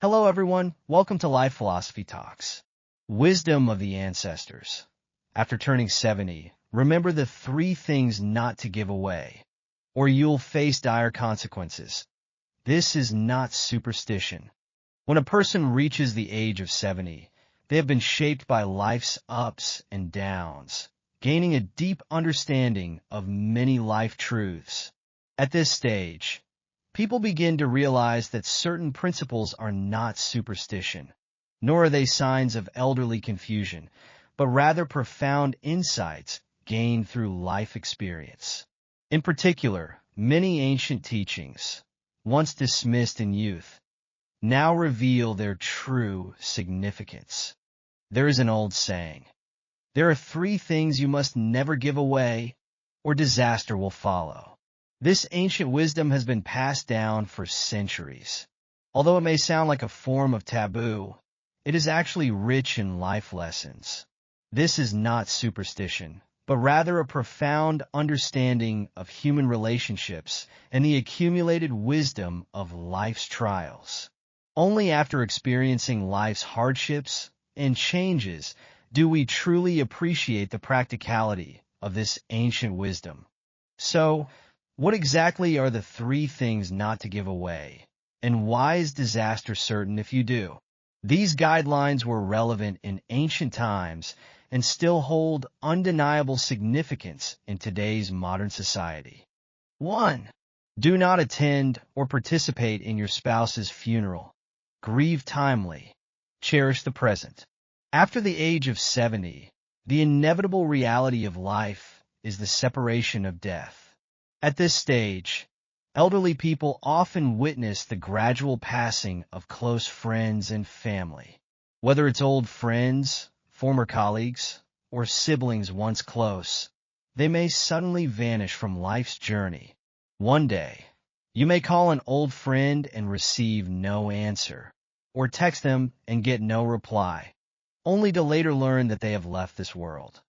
Hello everyone, welcome to Life Philosophy Talks. Wisdom of the Ancestors. After turning 70, remember the 3 things not to give away, or you'll face dire consequences. This is not superstition. When a person reaches the age of 70, they have been shaped by life's ups and downs, gaining a deep understanding of many life truths. At this stage, people begin to realize that certain principles are not superstition, nor are they signs of elderly confusion, but rather profound insights gained through life experience. In particular, many ancient teachings, once dismissed in youth, now reveal their true significance. There is an old saying, "There are 3 things you must never give away, or disaster will follow." This ancient wisdom has been passed down for centuries. Although it may sound like a form of taboo, it is actually rich in life lessons. This is not superstition, but rather a profound understanding of human relationships and the accumulated wisdom of life's trials. Only after experiencing life's hardships and changes do we truly appreciate the practicality of this ancient wisdom. So, what exactly are the 3 things not to give away, and why is disaster certain if you do? These guidelines were relevant in ancient times and still hold undeniable significance in today's modern society. 1. Do not attend or participate in your spouse's funeral. Grieve timely. Cherish the present. After the age of 70, the inevitable reality of life is the separation of death. At this stage, elderly people often witness the gradual passing of close friends and family. Whether it's old friends, former colleagues, or siblings once close, they may suddenly vanish from life's journey. One day, you may call an old friend and receive no answer, or text them and get no reply, only to later learn that they have left this world.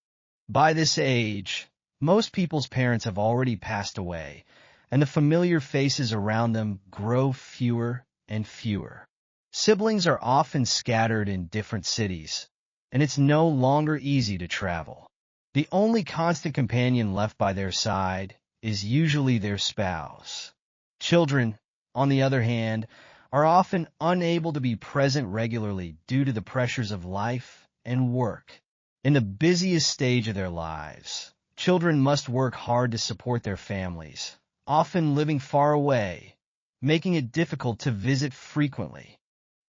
By this age, most people's parents have already passed away, and the familiar faces around them grow fewer and fewer. Siblings are often scattered in different cities, and it's no longer easy to travel. The only constant companion left by their side is usually their spouse. Children, on the other hand, are often unable to be present regularly due to the pressures of life and work. In the busiest stage of their lives, children must work hard to support their families, often living far away, making it difficult to visit frequently.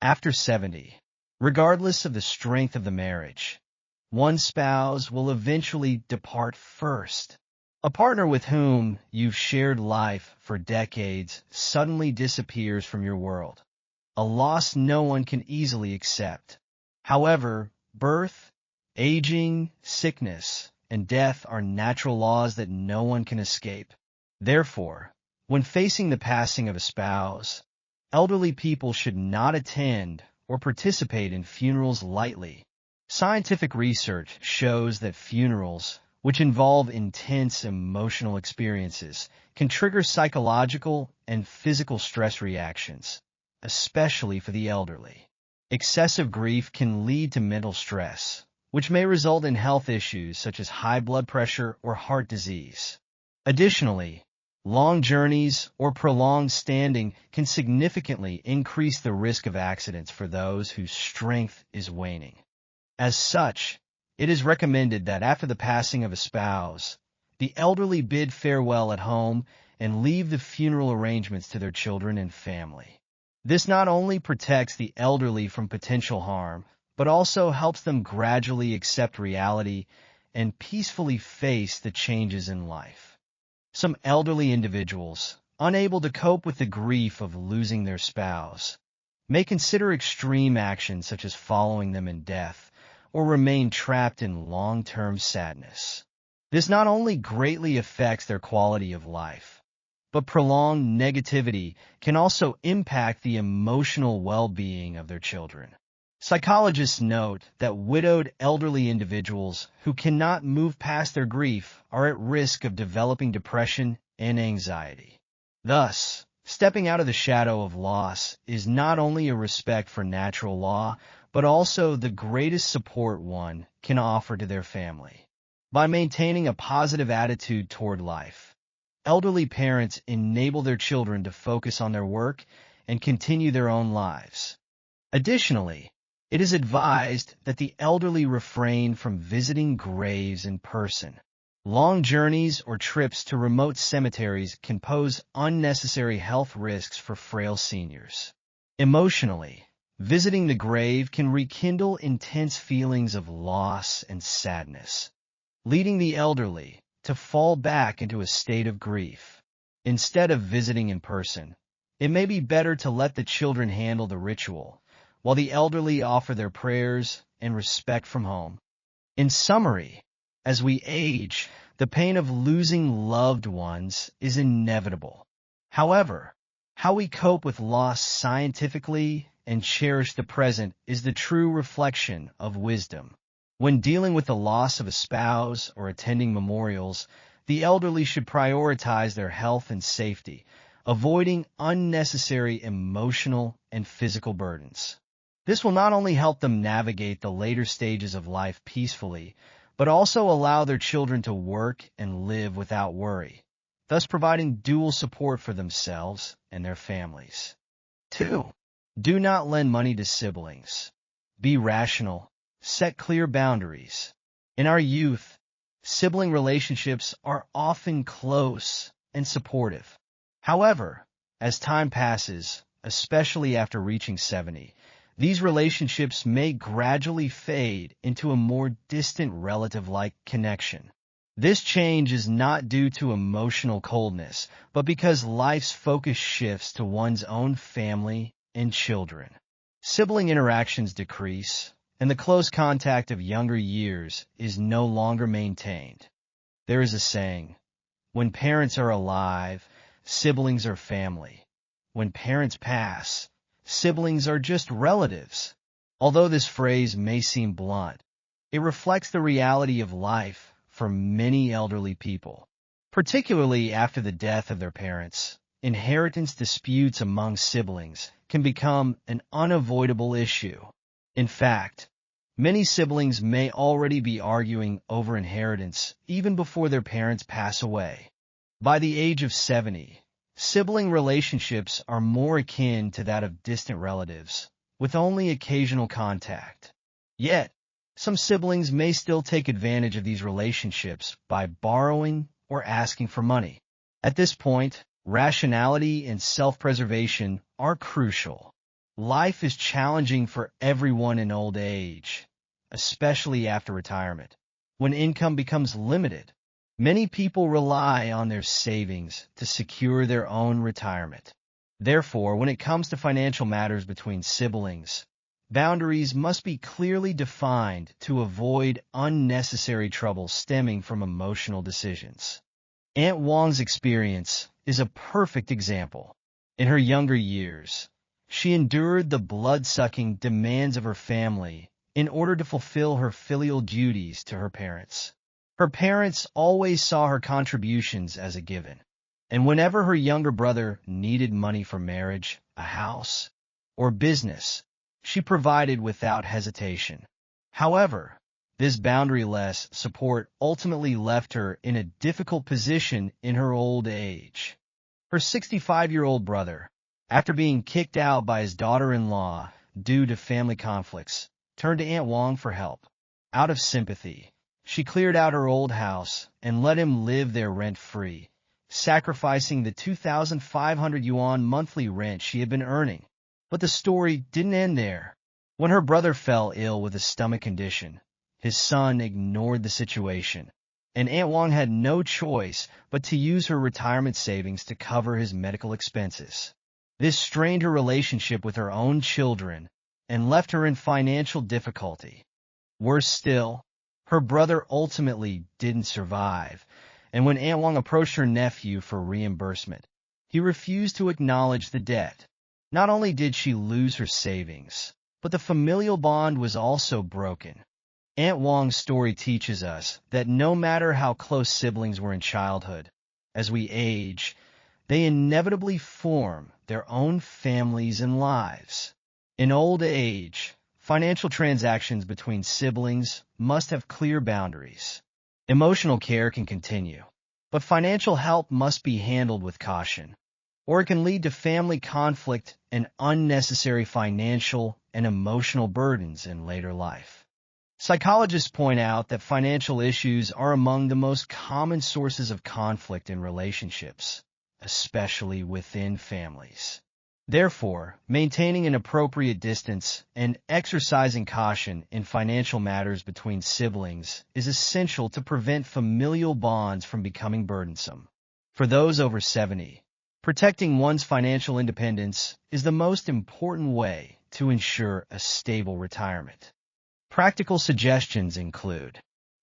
After 70, regardless of the strength of the marriage, one spouse will eventually depart first. A partner with whom you've shared life for decades suddenly disappears from your world, a loss no one can easily accept. However, birth, aging, sickness, and death are natural laws that no one can escape. Therefore, when facing the passing of a spouse, elderly people should not attend or participate in funerals lightly. Scientific research shows that funerals, which involve intense emotional experiences, can trigger psychological and physical stress reactions, especially for the elderly. Excessive grief can lead to mental stress, which may result in health issues such as high blood pressure or heart disease. Additionally, long journeys or prolonged standing can significantly increase the risk of accidents for those whose strength is waning. As such, it is recommended that after the passing of a spouse, the elderly bid farewell at home and leave the funeral arrangements to their children and family. This not only protects the elderly from potential harm, but also helps them gradually accept reality and peacefully face the changes in life. Some elderly individuals, unable to cope with the grief of losing their spouse, may consider extreme actions such as following them in death or remain trapped in long-term sadness. This not only greatly affects their quality of life, but prolonged negativity can also impact the emotional well-being of their children. Psychologists note that widowed elderly individuals who cannot move past their grief are at risk of developing depression and anxiety. Thus, Stepping out of the shadow of loss is not only a respect for natural law, but also the greatest support one can offer to their family. By maintaining a positive attitude toward life, elderly parents enable their children to focus on their work and continue their own lives. Additionally, it is advised that the elderly refrain from visiting graves in person. Long journeys or trips to remote cemeteries can pose unnecessary health risks for frail seniors. Emotionally, visiting the grave can rekindle intense feelings of loss and sadness, leading the elderly to fall back into a state of grief. Instead of visiting in person, it may be better to let the children handle the ritual, while the elderly offer their prayers and respect from home. In summary, as we age, the pain of losing loved ones is inevitable. However, how we cope with loss scientifically and cherish the present is the true reflection of wisdom. When dealing with the loss of a spouse or attending memorials, the elderly should prioritize their health and safety, avoiding unnecessary emotional and physical burdens. This will not only help them navigate the later stages of life peacefully, but also allow their children to work and live without worry, thus providing dual support for themselves and their families. 2. Do not lend money to siblings. Be rational. Set clear boundaries. In our youth, sibling relationships are often close and supportive. However, as time passes, especially after reaching 70, these relationships may gradually fade into a more distant relative-like connection. This change is not due to emotional coldness, but because life's focus shifts to one's own family and children. Sibling interactions decrease, and the close contact of younger years is no longer maintained. There is a saying, when parents are alive, siblings are family. When parents pass, siblings are just relatives. Although this phrase may seem blunt, it reflects the reality of life for many elderly people. Particularly after the death of their parents, inheritance disputes among siblings can become an unavoidable issue. In fact, many siblings may already be arguing over inheritance even before their parents pass away. By the age of 70, sibling relationships are more akin to that of distant relatives, with only occasional contact. Yet, some siblings may still take advantage of these relationships by borrowing or asking for money. At this point, rationality and self-preservation are crucial. Life is challenging for everyone in old age, especially after retirement. When income becomes limited, many people rely on their savings to secure their own retirement. Therefore, when it comes to financial matters between siblings, boundaries must be clearly defined to avoid unnecessary trouble stemming from emotional decisions. Aunt Wang's experience is a perfect example. In her younger years, she endured the blood-sucking demands of her family in order to fulfill her filial duties to her parents. Her parents always saw her contributions as a given, and whenever her younger brother needed money for marriage, a house, or business, she provided without hesitation. However, this boundary-less support ultimately left her in a difficult position in her old age. Her 65-year-old brother, after being kicked out by his daughter-in-law due to family conflicts, turned to Aunt Wang for help. Out of sympathy, she cleared out her old house and let him live there rent-free, sacrificing the 2,500 yuan monthly rent she had been earning. But the story didn't end there. When her brother fell ill with a stomach condition, his son ignored the situation, and Aunt Wang had no choice but to use her retirement savings to cover his medical expenses. This strained her relationship with her own children and left her in financial difficulty. Worse still, her brother ultimately didn't survive, and when Aunt Wang approached her nephew for reimbursement, he refused to acknowledge the debt. Not only did she lose her savings, but the familial bond was also broken. Aunt Wang's story teaches us that no matter how close siblings were in childhood, as we age, they inevitably form their own families and lives. In old age, financial transactions between siblings must have clear boundaries. Emotional care can continue, but financial help must be handled with caution, or it can lead to family conflict and unnecessary financial and emotional burdens in later life. Psychologists point out that financial issues are among the most common sources of conflict in relationships, especially within families. Therefore, maintaining an appropriate distance and exercising caution in financial matters between siblings is essential to prevent familial bonds from becoming burdensome. For those over 70, protecting one's financial independence is the most important way to ensure a stable retirement. Practical suggestions include: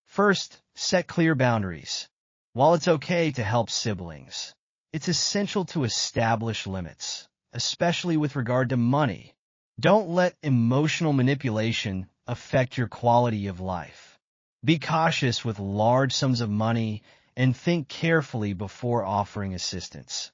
first, set clear boundaries. While it's okay to help siblings, it's essential to establish limits, especially with regard to money. Don't let emotional manipulation affect your quality of life. Be cautious with large sums of money and think carefully before offering assistance.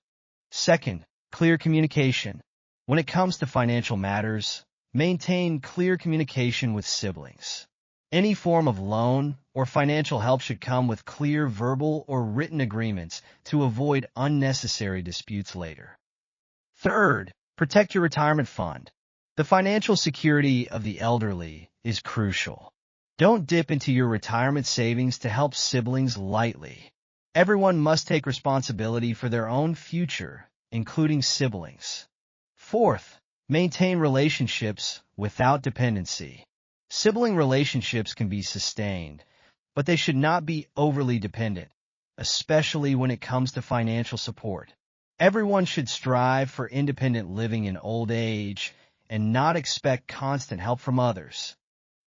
Second, clear communication. When it comes to financial matters, maintain clear communication with siblings. Any form of loan or financial help should come with clear verbal or written agreements to avoid unnecessary disputes later. Third, protect your retirement fund. The financial security of the elderly is crucial. Don't dip into your retirement savings to help siblings lightly. Everyone must take responsibility for their own future, including siblings. Fourth, maintain relationships without dependency. Sibling relationships can be sustained, but they should not be overly dependent, especially when it comes to financial support. Everyone should strive for independent living in old age and not expect constant help from others.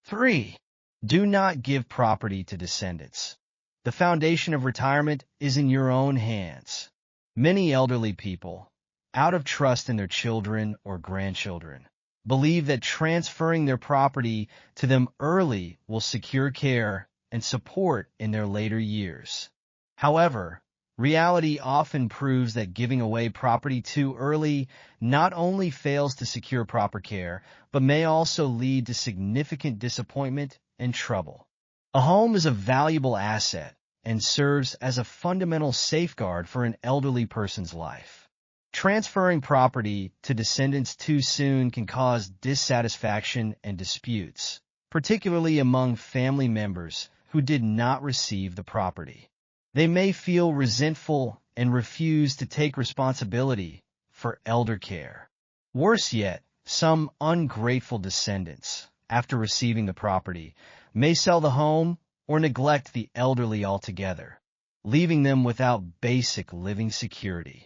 3. Do not give property to descendants. The foundation of retirement is in your own hands. Many elderly people, out of trust in their children or grandchildren, believe that transferring their property to them early will secure care and support in their later years. However, reality often proves that giving away property too early not only fails to secure proper care, but may also lead to significant disappointment and trouble. A home is a valuable asset and serves as a fundamental safeguard for an elderly person's life. Transferring property to descendants too soon can cause dissatisfaction and disputes, particularly among family members who did not receive the property. They may feel resentful and refuse to take responsibility for elder care. Worse yet, some ungrateful descendants, after receiving the property, may sell the home or neglect the elderly altogether, leaving them without basic living security.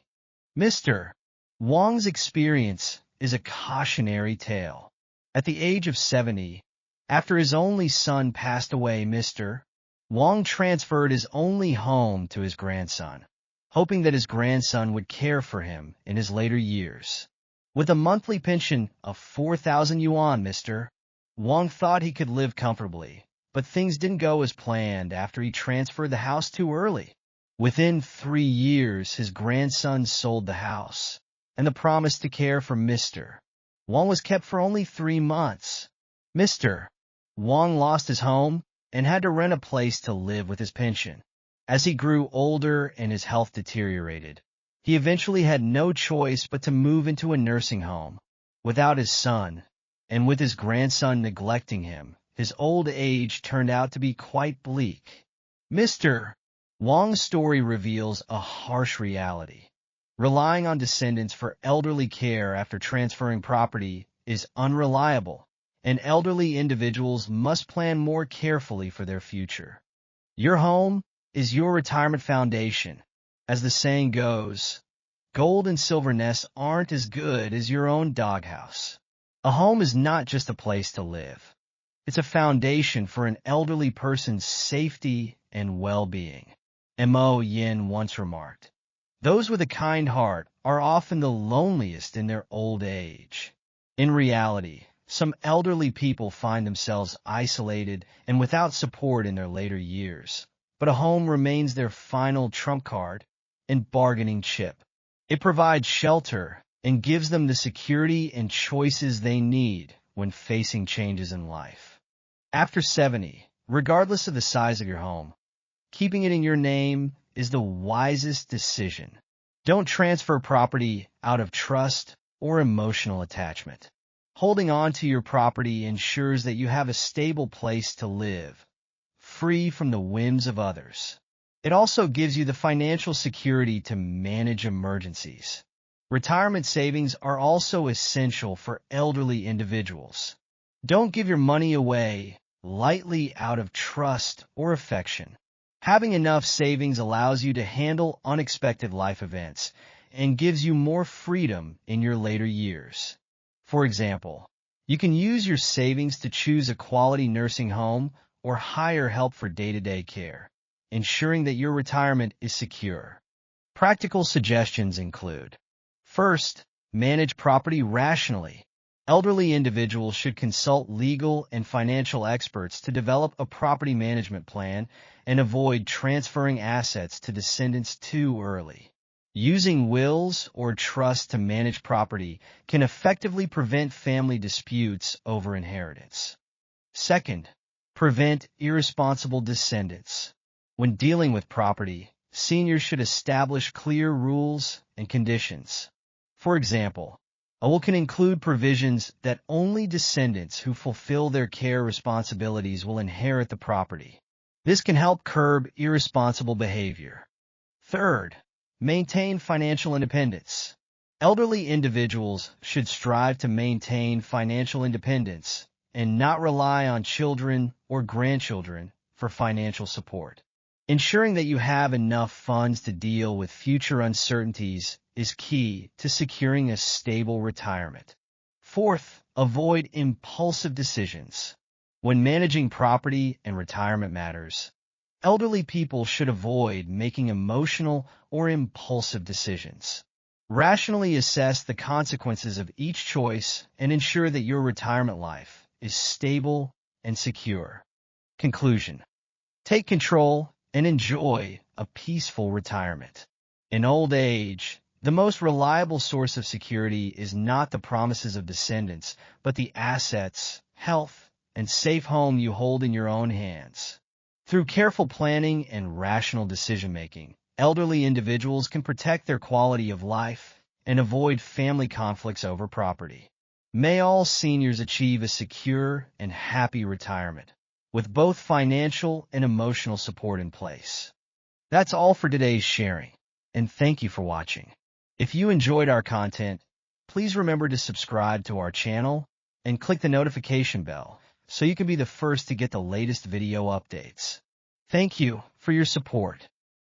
Mr. Wong's experience is a cautionary tale. At the age of 70, after his only son passed away, Mr. Wong transferred his only home to his grandson, hoping that his grandson would care for him in his later years. With a monthly pension of 4,000 yuan, Mr. Wong thought he could live comfortably, but things didn't go as planned after he transferred the house too early. Within 3 years, his grandson sold the house, and the promise to care for Mr. Wong was kept for only 3 months. Mr. Wong lost his home and had to rent a place to live with his pension. As he grew older and his health deteriorated, he eventually had no choice but to move into a nursing home. Without his son, and with his grandson neglecting him, his old age turned out to be quite bleak. Mr. Wong's story reveals a harsh reality. Relying on descendants for elderly care after transferring property is unreliable, and elderly individuals must plan more carefully for their future. Your home is your retirement foundation. As the saying goes, gold and silver nests aren't as good as your own doghouse. A home is not just a place to live. It's a foundation for an elderly person's safety and well-being. Mo Yin once remarked, "Those with a kind heart are often the loneliest in their old age." In reality, some elderly people find themselves isolated and without support in their later years, but a home remains their final trump card and bargaining chip. It provides shelter and gives them the security and choices they need when facing changes in life. After 70, regardless of the size of your home, keeping it in your name is the wisest decision. Don't transfer property out of trust or emotional attachment. Holding on to your property ensures that you have a stable place to live, free from the whims of others. It also gives you the financial security to manage emergencies. Retirement savings are also essential for elderly individuals. Don't give your money away lightly out of trust or affection. Having enough savings allows you to handle unexpected life events and gives you more freedom in your later years. For example, you can use your savings to choose a quality nursing home or hire help for day-to-day care, ensuring that your retirement is secure. Practical suggestions include: first, manage property rationally. Elderly individuals should consult legal and financial experts to develop a property management plan and avoid transferring assets to descendants too early. Using wills or trusts to manage property can effectively prevent family disputes over inheritance. Second, prevent irresponsible descendants. When dealing with property, seniors should establish clear rules and conditions. For example, a will can include provisions that only descendants who fulfill their care responsibilities will inherit the property. This can help curb irresponsible behavior. Third, maintain financial independence. Elderly individuals should strive to maintain financial independence and not rely on children or grandchildren for financial support. Ensuring that you have enough funds to deal with future uncertainties is key to securing a stable retirement. Fourth, avoid impulsive decisions. When managing property and retirement matters, elderly people should avoid making emotional or impulsive decisions. Rationally assess the consequences of each choice and ensure that your retirement life is stable and secure. Conclusion: take control and enjoy a peaceful retirement. In old age, the most reliable source of security is not the promises of descendants, but the assets, health, and safe home you hold in your own hands. Through careful planning and rational decision-making, elderly individuals can protect their quality of life and avoid family conflicts over property. May all seniors achieve a secure and happy retirement, with both financial and emotional support in place. That's all for today's sharing, and thank you for watching. If you enjoyed our content, please remember to subscribe to our channel and click the notification bell so you can be the first to get the latest video updates. Thank you for your support.